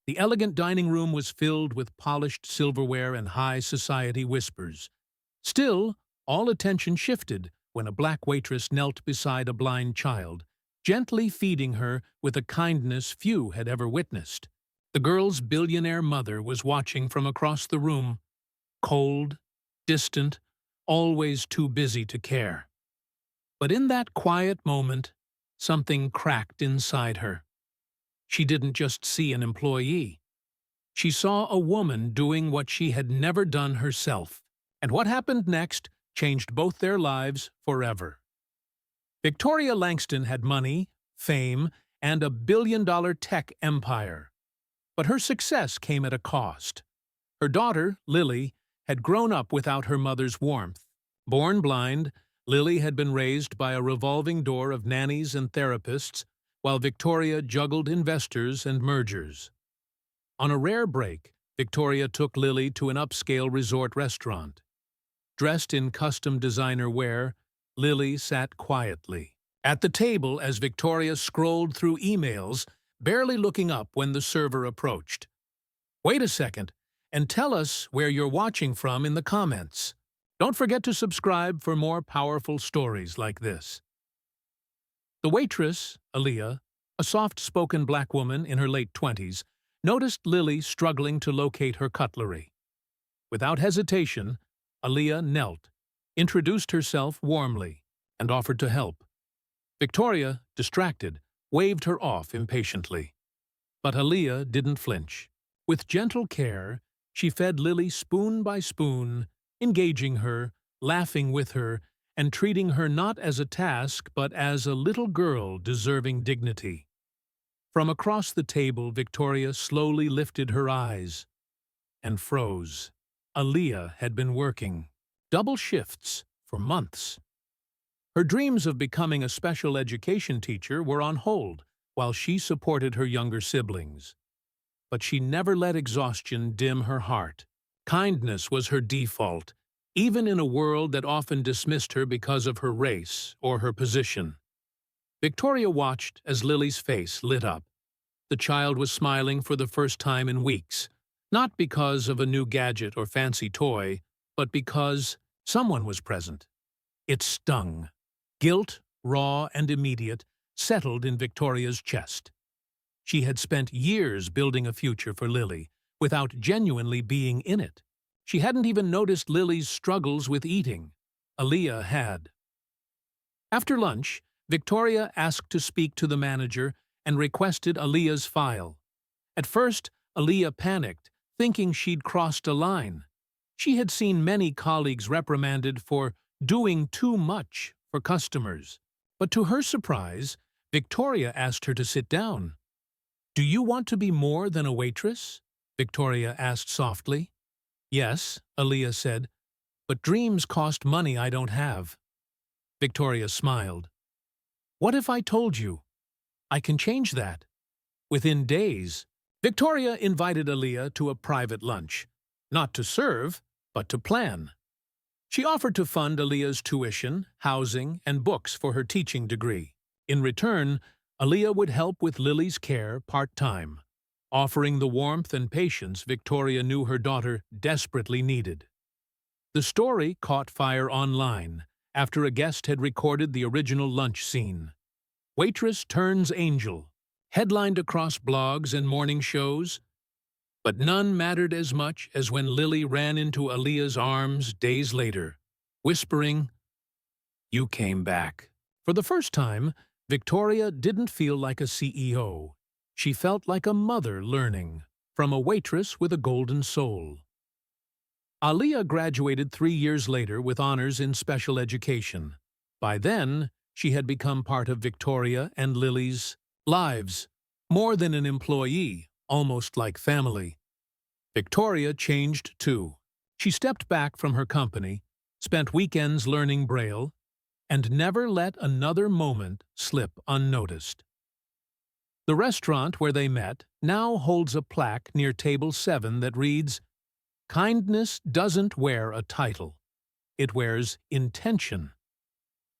The elegant dining room was filled with polished silverware and high society whispers. Still, all attention shifted when a black waitress knelt beside a blind child, gently feeding her with a kindness few had ever witnessed. The girl's billionaire mother was watching from across the room, cold, distant, always too busy to care. But in that quiet moment, something cracked inside her. She didn't just see an employee. She saw a woman doing what she had never done herself. And what happened next changed both their lives forever. Victoria Langston had money, fame, and a billion-dollar tech empire. But her success came at a cost. Her daughter, Lily, had grown up without her mother's warmth. Born blind, Lily had been raised by a revolving door of nannies and therapists, while Victoria juggled investors and mergers. On a rare break, Victoria took Lily to an upscale resort restaurant. Dressed in custom designer wear, Lily sat quietly at the table as Victoria scrolled through emails, barely looking up when the server approached. "Wait a second, and tell us where you're watching from in the comments. Don't forget to subscribe for more powerful stories like this." The waitress, Aaliyah, a soft-spoken black woman in her late 20s, noticed Lily struggling to locate her cutlery. Without hesitation, Aaliyah knelt, introduced herself warmly, and offered to help. Victoria, distracted, waved her off impatiently. But Aaliyah didn't flinch. With gentle care, she fed Lily spoon by spoon, engaging her, laughing with her, and treating her not as a task but as a little girl deserving dignity. From across the table, Victoria slowly lifted her eyes and froze. Aaliyah had been working double shifts for months. Her dreams of becoming a special education teacher were on hold while she supported her younger siblings. But she never let exhaustion dim her heart. Kindness was her default, even in a world that often dismissed her because of her race or her position. Victoria watched as Lily's face lit up. The child was smiling for the first time in weeks, not because of a new gadget or fancy toy, but because someone was present. It stung. Guilt, raw and immediate, settled in Victoria's chest. She had spent years building a future for Lily, without genuinely being in it. She hadn't even noticed Lily's struggles with eating. Aaliyah had. After lunch, Victoria asked to speak to the manager and requested Aaliyah's file. At first, Aaliyah panicked, thinking she'd crossed a line. She had seen many colleagues reprimanded for doing too much for customers. But to her surprise, Victoria asked her to sit down. "Do you want to be more than a waitress?" Victoria asked softly. "Yes," Aaliyah said, "but dreams cost money I don't have." Victoria smiled. "What if I told you? I can change that." Within days, Victoria invited Aaliyah to a private lunch, not to serve, but to plan. She offered to fund Aaliyah's tuition, housing, and books for her teaching degree. In return, Aaliyah would help with Lily's care part-time, offering the warmth and patience Victoria knew her daughter desperately needed. The story caught fire online after a guest had recorded the original lunch scene. "Waitress turns angel," headlined across blogs and morning shows. But none mattered as much as when Lily ran into Aaliyah's arms days later, whispering, "You came back." For the first time, Victoria didn't feel like a CEO. She felt like a mother learning from a waitress with a golden soul. Aaliyah graduated 3 years later with honors in special education. By then, she had become part of Victoria and Lily's lives, more than an employee, almost like family. Victoria changed too. She stepped back from her company, spent weekends learning Braille, and never let another moment slip unnoticed. The restaurant where they met now holds a plaque near table 7 that reads, "Kindness doesn't wear a title. It wears intention."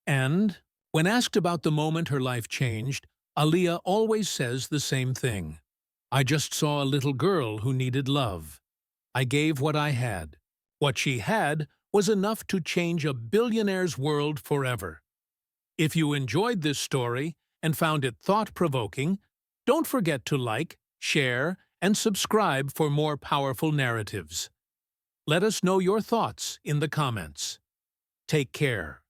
And, when asked about the moment her life changed, Aaliyah always says the same thing. I just saw a little girl who needed love. I gave what I had. What she had was enough to change a billionaire's world forever. If you enjoyed this story and found it thought-provoking, don't forget to like, share, and subscribe for more powerful narratives. Let us know your thoughts in the comments. Take care.